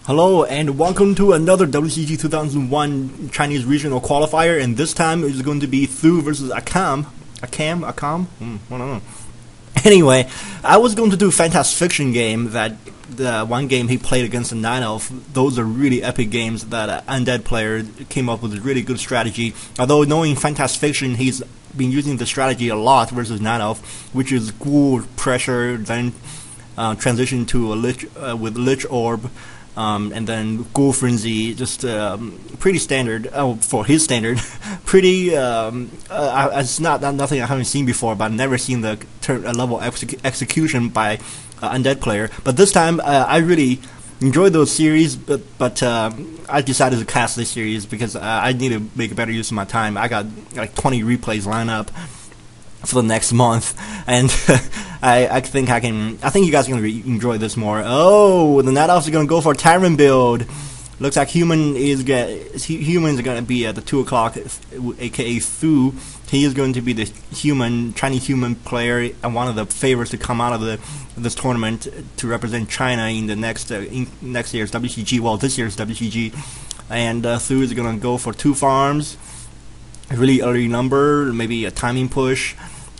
Hello and welcome to another WCG 2001 Chinese regional qualifier, and this time it's going to be Tyloo versus acam. Acam? I don't know. Anyway, I was going to do Fantastic Fiction game, that the one game he played against the Night Elf. Those are really epic games that Undead player came up with a really good strategy. Although knowing Fantastic Fiction, he's been using the strategy a lot versus Night Elf, which is ghoul pressure, then transition to a lich with Lich Orb. And then Ghoul Frenzy, just pretty standard for his standard. Pretty, it's nothing I haven't seen before, but I've never seen the level execution by Undead player. But this time, I really enjoyed those series, but I decided to cast this series because I need to make a better use of my time. I got like 20 replays lined up for the next month, and I think you guys are gonna enjoy this more. Oh, the Night Elves are gonna go for a Tyrant build. Looks like humans are gonna be at the 2 o'clock, aka Tyloo. He is going to be the Chinese human player and one of the favorites to come out of this tournament to represent China in the next year's WCG. Well, this year's WCG, and Tyloo is gonna go for 2 farms. Really early number, maybe a timing push,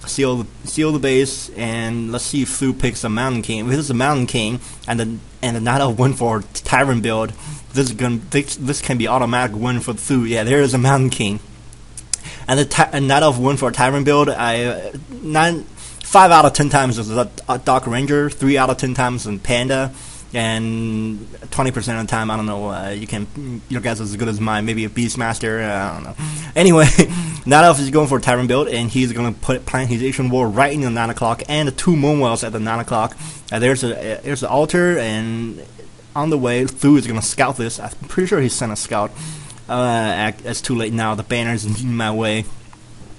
seal the base, and let's see if Tyloo picks a Mountain King. If this is a Mountain King and the Night Elf win for Tyrant build, this can be automatic win for Tyloo. Yeah, there is a Mountain King, and the Night Elf win for a Tyrant build. 5 out of 10 times is a Dark Ranger, 3 out of 10 times in Panda, and 20% of the time, I don't know, your guess is as good as mine, maybe a Beastmaster, I don't know. Anyway, Night Elf is going for a Tyrant build, and he's going to plant his Ancient War right in the 9 o'clock, and the 2 Moonwells at the 9 o'clock. There's the altar, and on the way, Tyloo is going to scout this. I'm pretty sure he sent a scout. It's too late now, the banner's in my way.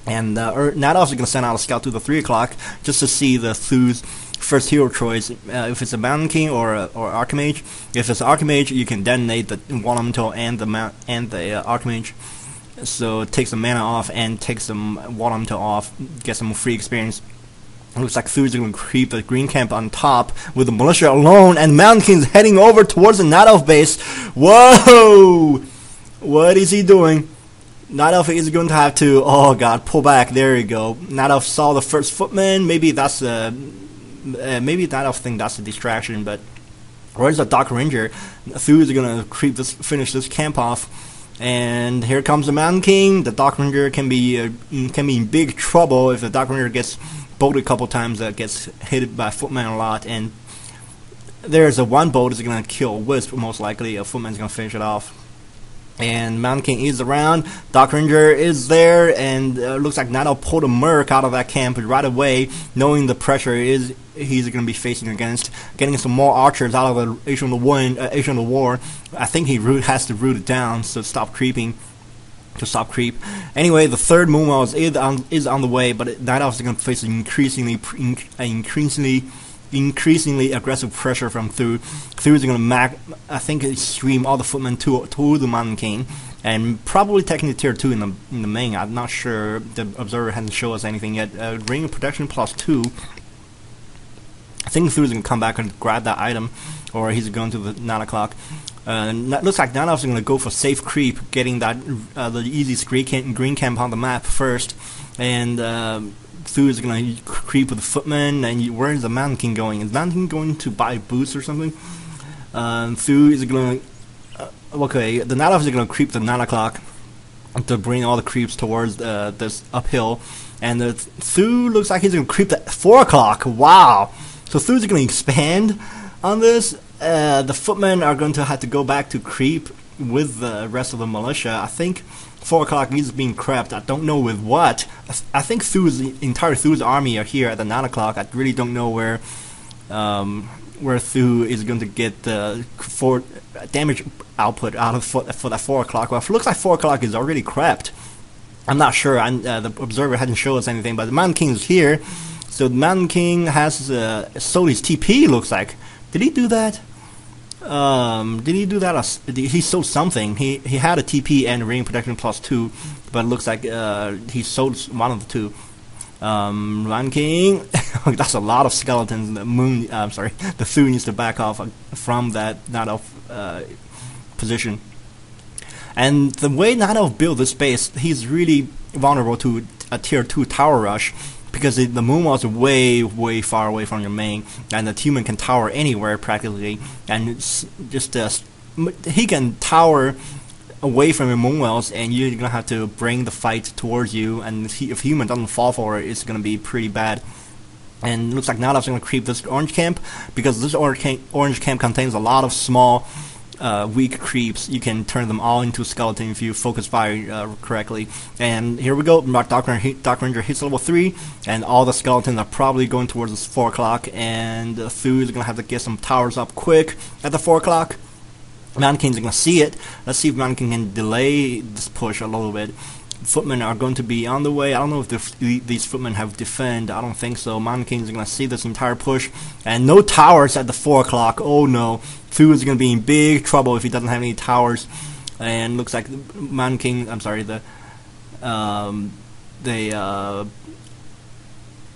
And Night Elf is going to send out a scout to the 3 o'clock just to see the Tyloo's first hero choice, if it's a Mountain King or Archmage. If it's Archmage, you can detonate the Elemental and the Archmage, so it takes the mana off and takes the Elemental off, get some free experience. It looks like Tyloo is going to creep the green camp on top with the militia alone, and Mountain King is heading over towards the Night Elf base. Whoa! What is he doing? Night Elf is going to have to, oh god, pull back. There you go. Night Elf saw the first footman. Maybe that's maybe Night Elf think that's a distraction, but where's the Dark Ranger? Tyloo is gonna finish this camp off, and here comes the Mountain King. The Dark Ranger can be in big trouble if the Dark Ranger gets bolted a couple times. That gets hit by Footman a lot, and there's a one bolt is gonna kill Wisp most likely. A Footman's gonna finish it off. And Mountain King is around, Dark Ranger is there, and looks like Night Elf pulled a Merc out of that camp right away, knowing the pressure he's going to be facing against. Getting some more archers out of the Ancient of the War. I think he has to root it down, so stop creeping. To stop creep. Anyway, the 3rd Moonwell is on the way, but Night Elf is going to face increasingly aggressive pressure from Tyloo. Tyloo is going to I think stream all the footmen to the Mountain King, and probably technically tier 2 in the main. I'm not sure. The observer hasn't shown us anything yet. Ring of Protection +2. I think Tyloo is going to come back and grab that item, or he's going to the 9 o'clock. Looks like Night Elf is going to go for safe creep, getting that the easiest green camp on the map first, and Tyloo is going to creep with the footman. And where is the Mountain King going? Is Mountain King going to buy boots or something? Tyloo is going to okay, the Night Elf is going to creep the 9 o'clock to bring all the creeps towards this uphill, and Tyloo looks like he's going to creep at 4 o'clock. Wow! So Tyloo is going to expand on this. The footmen are going to have to go back to creep with the rest of the militia. I think 4 o'clock is being crept. I don't know with what. I think entire Tyloo's army are here at the 9 o'clock. I really don't know where Tyloo is going to get the damage output out of for that 4 o'clock. Well, it looks like 4 o'clock is already crept. I'm not sure. The observer hadn't shown us anything, but the Mountain King is here. So the Mountain King has sold his TP. Looks like. Did he do that? Did he do that? He sold something. He had a TP and Ring Protection +2, but it looks like he sold one of the two. Mountain King, that's a lot of skeletons. The moon, I'm sorry, the Thu needs to back off from that Night Elf position. And the way Night Elf built this base, he's really vulnerable to a tier 2 tower rush, because the moon walls are way far away from your main, and the human can tower anywhere practically, and it's just he can tower away from your moon wells, and you're gonna have to bring the fight towards you, and if human doesn't fall for it, it's gonna be pretty bad. And it looks like Night Elf's gonna creep this orange camp, because this orange camp contains a lot of small weak creeps. You can turn them all into skeleton if you focus fire correctly. And here we go. Dark Ranger hits level 3, and all the skeletons are probably going towards this 4 o'clock, and Thu is gonna have to get some towers up quick at the 4 o'clock. Mountain King's gonna see it. Let's see if Mountain King can delay this push a little bit. Footmen are going to be on the way. I don't know if these footmen have defend. I don't think so. Mountain King is going to see this entire push. And no towers at the 4 o'clock. Oh no. Thu is going to be in big trouble if he doesn't have any towers. And looks like Mountain King, I'm sorry, the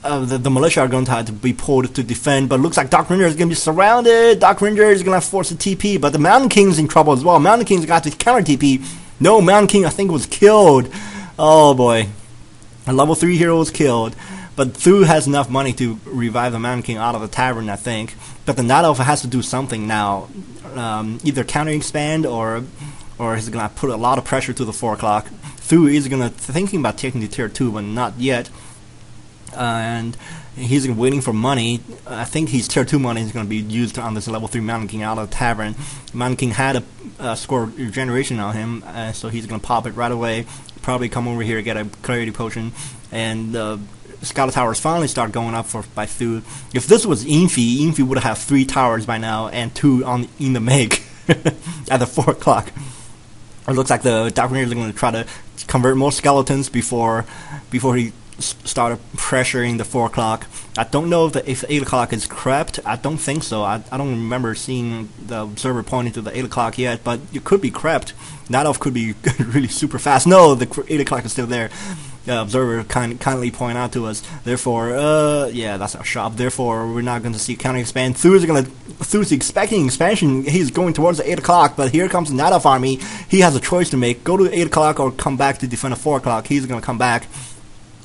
militia are going to have to be pulled to defend, but looks like Dark Ranger is going to be surrounded. Dark Ranger is going to force a TP, but the Mountain King's in trouble as well. Mountain King's got to counter TP. No, Mountain King I think was killed. Oh boy. A level 3 hero was killed. But Thu has enough money to revive the Mountain King out of the tavern, I think. But the Night Elf has to do something now. Either counter expand or he's going to put a lot of pressure to the 4 o'clock. Thu is going to thinking about taking the tier 2, but not yet. And he's waiting for money. I think his tier 2 money is going to be used on this level 3 Mountain King out of the tavern. Mountain King had a score regeneration on him, so he's going to pop it right away. Probably come over here, get a clarity potion, and Scout Towers finally start going up by Thu. If this was Infi would have 3 towers by now and 2 in the make at the 4 o'clock. It looks like the Dark Ranger is going to try to convert more skeletons before he started pressuring the 4 o'clock. I don't know if 8 o'clock is crept. I don't think so. I don't remember seeing the observer pointing to the 8 o'clock yet, but it could be crept. Night Elf could be really super fast. No, the 8 o'clock is still there. Observer kindly point out to us. Therefore, yeah, that's our shop. Therefore, we're not going to see counter expand. Thu's expecting expansion. He's going towards the 8 o'clock, but here comes the Night Elf army. He has a choice to make: go to the 8 o'clock or come back to defend the 4 o'clock. He's going to come back.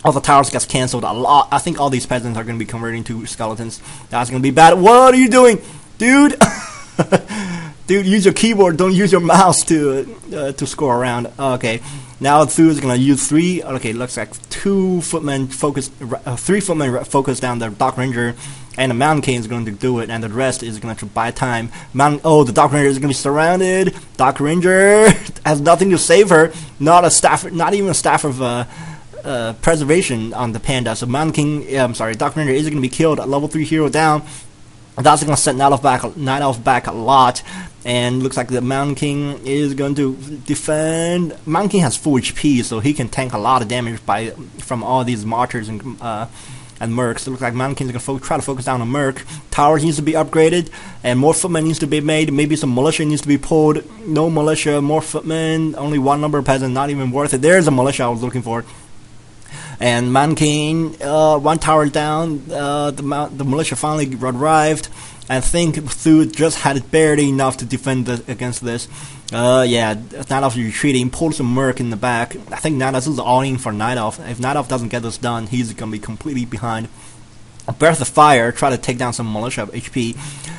All the towers gets cancelled a lot. I think all these peasants are going to be converting to skeletons. That's going to be bad. What are you doing, dude? Dude, use your keyboard. Don't use your mouse to score around. Okay. Now Thu is going to use 3. Okay, looks like 2 footmen focus, 3 footmen focus down the Dark Ranger, and the Mountain King is going to do it, and the rest is going to buy time. The Dark Ranger is going to be surrounded. Dark Ranger has nothing to save her. Not even a staff of preservation on the panda. So Mountain King, Dark Ranger is going to be killed. A level 3 hero down. That's going to set Night Elf back a lot. And looks like the Mountain King is going to defend. Mountain King has full HP, so he can tank a lot of damage from all these martyrs and mercs. It looks like Mountain King is going to try to focus down on merc. Towers needs to be upgraded, and more footmen needs to be made. Maybe some militia needs to be pulled. No militia, more footmen. Only 1 number of peasants, not even worth it. There's a militia I was looking for. And Mountain King, 1 tower down. The militia finally arrived. I think Thu just had it barely enough to defend against this. Yeah, Night Elf is retreating, pulled some merc in the back. I think Night Elf is all in for Night Elf. If Night Elf doesn't get this done, he's going to be completely behind. Breath of Fire, try to take down some militia of HP.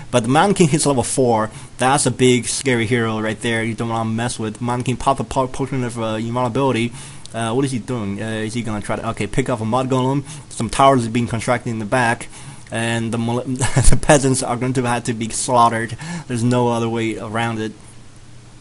But the Mountain King hits level 4. That's a big, scary hero right there. You don't want to mess with. Mountain King popped a potion of invulnerability. What is he doing? Is he going to try to pick up a mud golem? Some towers are being constructed in the back, and the peasants are going to have to be slaughtered. There's no other way around it.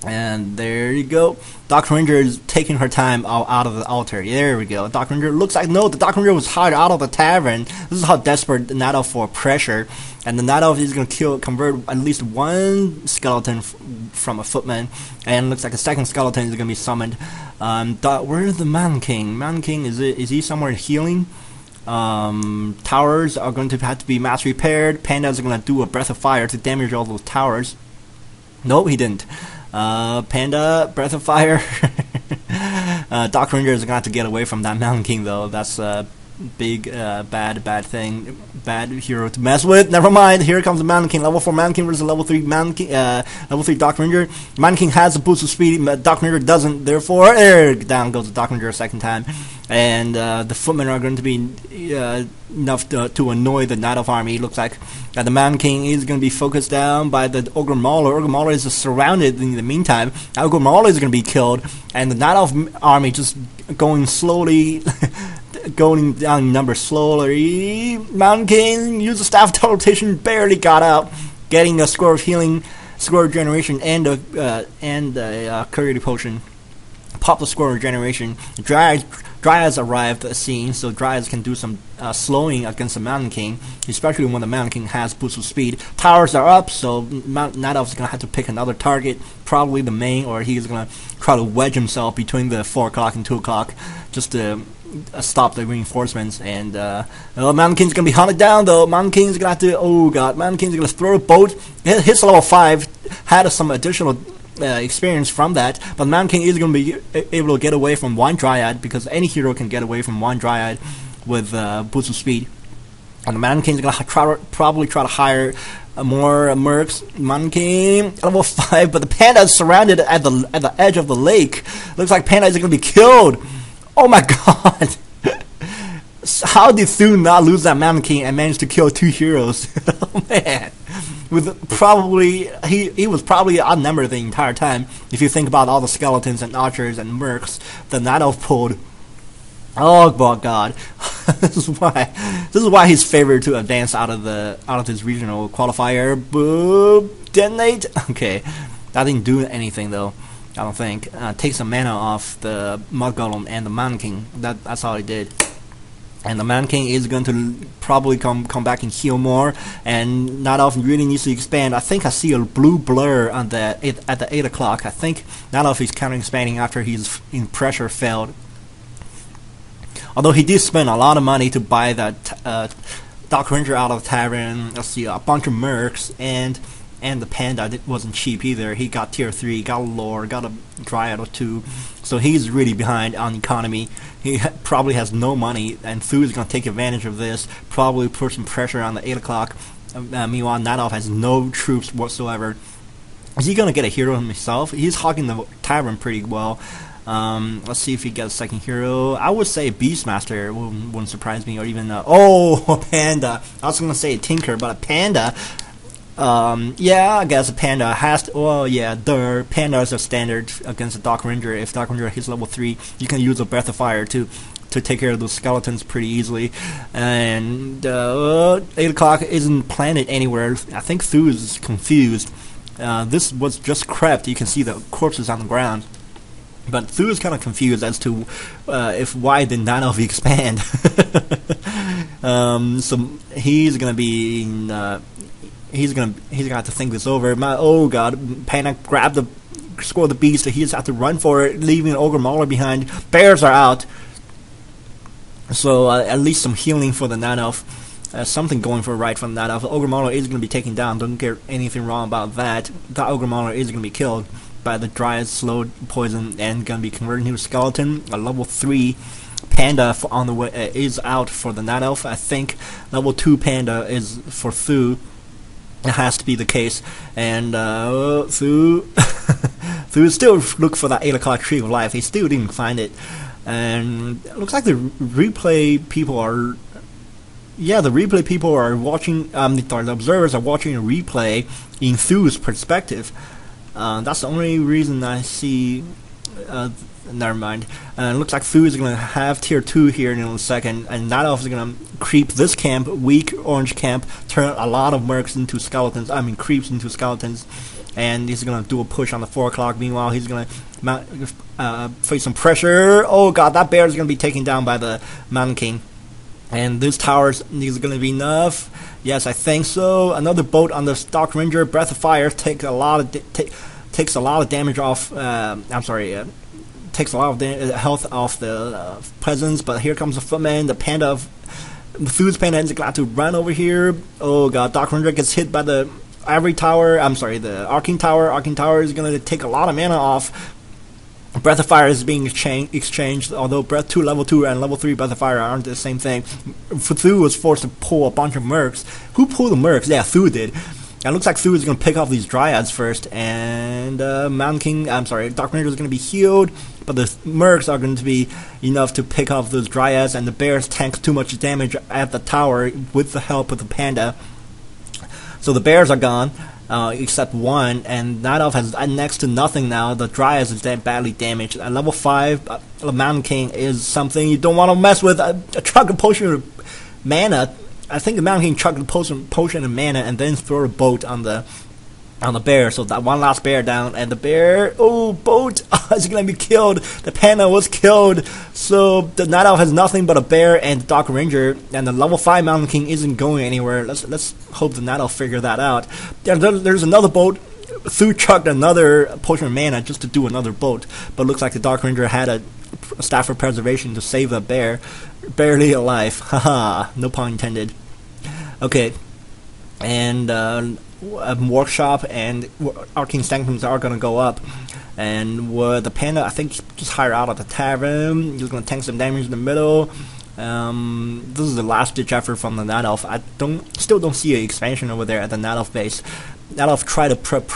And there you go. Dark Ranger is taking her time out of the altar. There we go. Dark Ranger looks like the Dark Ranger was hired out of the tavern. This is how desperate the Night Elf for pressure. And the Night Elf is going to convert at least 1 skeleton from a footman. And looks like a second skeleton is going to be summoned. Where's the Mountain King? Mountain King, is he somewhere healing? Towers are going to have to be mass repaired. Pandas are going to do a Breath of Fire to damage all those towers. No, he didn't. Panda, Breath of Fire. Dark Ranger is going to have to get away from that Mountain King, though. That's bad thing, bad hero to mess with. Never mind. Here comes the Mountain King, level 4 Mountain King versus level 3 Mountain King, level 3 Dark Ranger. Mountain King has a boost of speed, but Dark Ranger doesn't. Therefore, down goes the Dark Ranger a second time, and the footmen are going to be enough to annoy the Night Elf army. Looks like the Mountain King is going to be focused down by the Ogre Mauler. Ogre Mauler is surrounded in the meantime. Ogre Mauler is going to be killed, and the Night Elf army just going slowly. Going down in numbers slowly. Mountain King used the Staff of Teleportation, barely got out, getting a score of healing, score of regeneration, and a Courage Potion. Pop the score of regeneration. Dryads arrived at the scene, so Dryads can do some slowing against the Mountain King, especially when the Mountain King has boost of speed. Towers are up, so Night Elf is going to have to pick another target, probably the main, or he's going to try to wedge himself between the 4 o'clock and 2 o'clock, just to stop the reinforcements. And Mountain King's gonna be hunted down though. Mountain King's gonna have to, oh god, Mountain King's gonna throw a boat. His level 5 had some additional experience from that, but Mountain King is gonna be able to get away from one Dryad, because any hero can get away from one Dryad with boost of speed. And the Mountain King's gonna probably try to hire more mercs. Mountain King level 5, but the Panda is surrounded at the edge of the lake. Looks like Panda is gonna be killed. Oh my god! How did Thu not lose that Mountain King and manage to kill 2 heroes? Oh man! With probably he was probably outnumbered the entire time. If you think about all the skeletons and archers and mercs the Night Elf pulled. Oh god! This is why he's favored to advance out of his regional qualifier. Boop! Detonate. Okay, that didn't do anything though. I don't think. Take some mana off the Mud Golem and the Mountain King. That's all he did. And the Mountain King is going to probably come back and heal more. And Night Elf really needs to expand. I think I see a blue blur on at the 8 o'clock. I think Night Elf is counter expanding after his pressure failed. Although he did spend a lot of money to buy that Dark Ranger out of the tavern. Let's see, a bunch of mercs and the Panda wasn't cheap either. He got tier 3, got a lore, got a Dryad or 2. So he's really behind on economy. He probably has no money, and Thu is going to take advantage of this, probably put some pressure on the 8 o'clock. Meanwhile, Night Elf has no troops whatsoever. Is he going to get a hero himself? He's hogging the tavern pretty well. Let's see if he gets a second hero. I would say Beastmaster wouldn't surprise me, or even a Panda. I was going to say a Tinker, but a Panda. Yeah, I guess a Panda has to, well, yeah, the Panda is a standard against a Dark Ranger. If Dark Ranger hits level 3, you can use a Breath of Fire to take care of those skeletons pretty easily. And 8 o'clock isn't planted anywhere. I think Thu is confused. This was just crept. You can see the corpses on the ground. But Thu is kind of confused as to why did Night Elf expand. So he's gonna be he's gonna have to think this over. Oh god, Panda grabbed the score of the beast. He just have to run for it, leaving Ogre Mauler behind. Bears are out, so at least some healing for the Night Elf. Something going for right from the Night Elf. Ogre Mauler is gonna be taken down. Don't get anything wrong about that. The Ogre Mauler is gonna be killed by the Dryad slowed poison and gonna be converted into a skeleton. A level 3 Panda on the way is out for the Night Elf. I think level 2 Panda is for Thu. It has to be the case. And Thu still look for that 8 o'clock tree of life. He still didn't find it. And it looks like the replay people are. Yeah, the replay people are watching. The observers are watching a replay in Thu's perspective. That's the only reason I see. Never mind. It looks like Thu is going to have tier 2 here in a second, and Night Elf is going to creep this camp, weak orange camp, turn a lot of mercs into skeletons. I mean, creeps into skeletons, and he's going to do a push on the 4 o'clock. Meanwhile, he's going to face some pressure. Oh god, that bear is going to be taken down by the Mountain King. And this tower is going to be enough. Yes, I think so. Another boat on the Dark Ranger. Breath of Fire takes a lot of damage off. Takes a lot of health off the peasants. But here comes the footman. The Panda, Thu's Panda is glad to run over here. Oh god, Dark Ranger gets hit by the Ivory Tower. I'm sorry, the Arcane Tower. Arcane Tower is going to take a lot of mana off. Breath of Fire is being exchanged, although Breath 2, Level 2, and Level 3 Breath of Fire aren't the same thing. Thu was forced to pull a bunch of mercs. Who pulled the mercs? Yeah, Thu did. And it looks like Thu is going to pick off these Dryads first, and Dark Ranger is going to be healed, but the mercs are going to be enough to pick off those Dryads, and the bears tank too much damage at the tower with the help of the panda. So the bears are gone. Except one, and Night Elf has next to nothing now. The Dryads is badly damaged. At level 5, the Mountain King is something you don't want to mess with. A chuck a potion of mana. I think the Mountain King chucked a potion of mana and then throw a boat on the bear. So that one last bear down, and the bear, boat is gonna be killed. The panda was killed. So the Night Elf has nothing but a bear and the Dark Ranger, and the level 5 Mountain King isn't going anywhere. Let's hope the Night Elf figure that out. There's another boat. Thu chucked another potion of mana just to do another boat, but looks like the Dark Ranger had a staff of preservation to save the bear, barely alive. Haha, no pun intended. Okay, and Workshop and Arcane Sanctums are going to go up, and the panda, I think, just hire out at the tavern. He's going to tank some damage in the middle. This is the last ditch effort from the Night Elf. I still don't see an expansion over there at the Night Elf base. Night Elf tried to put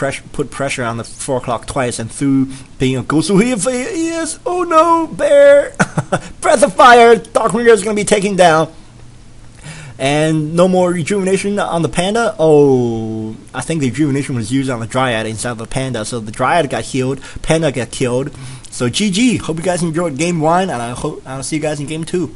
pressure on the 4 o'clock twice, and Thu, being a ghost who he is, oh no, bear! Breath of Fire! Dark Ranger is going to be taken down. And no more rejuvenation on the panda. I think the rejuvenation was used on the Dryad instead of the panda. So the Dryad got healed, panda got killed. So GG. Hope you guys enjoyed game 1, and I'll see you guys in game 2.